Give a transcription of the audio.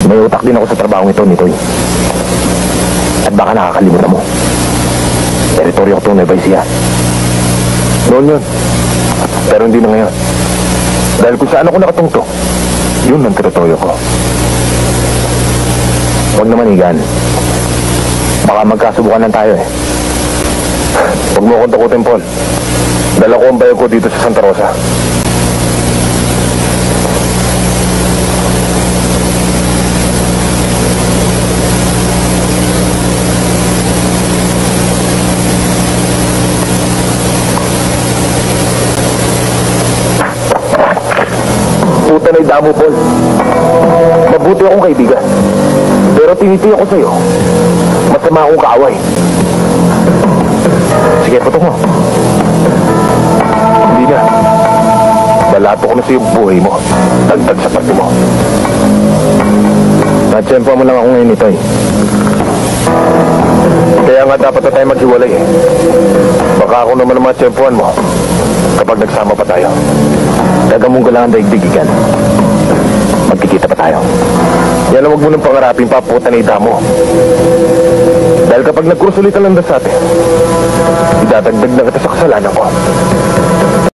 May utak din ako sa trabahong ito, Nitoy. At baka nakakalimutan mo. Teritoryo ko itong Nueva Ecija. Noon yun. Pero hindi na ngayon. Dahil kung saan ako nakatungto, yun ang teritoryo ko. Huwag naman, Igan. Baka magkasubukan lang tayo eh. Huwag mo akong takutin, Paul. Dala ko ang bayo ko dito sa Santa Rosa. Puta na idamo, Paul. Mabuti akong kaibigan. Pero tinitiyak ko sa'yo, masama akong kaaway. Sige, putok mo. Hindi na. Balato ko na sa'yo buhay mo. Dagdag sa pati mo. Natsyempo mo lang ako ngayon, Itoy. Kaya nga dapat na tayo maghiwalay eh. Baka ako naman ang matsyempohan mo kapag nagsama pa tayo. Gagamong ko lang ang daigdigigan. Magkikita pa tayo. Yan ang huwag mo nang pangarapin pa, puta na idamo. Dahil kapag nagkursulitan lang na sa atin, idadagdag na kita sa kasalanan ko.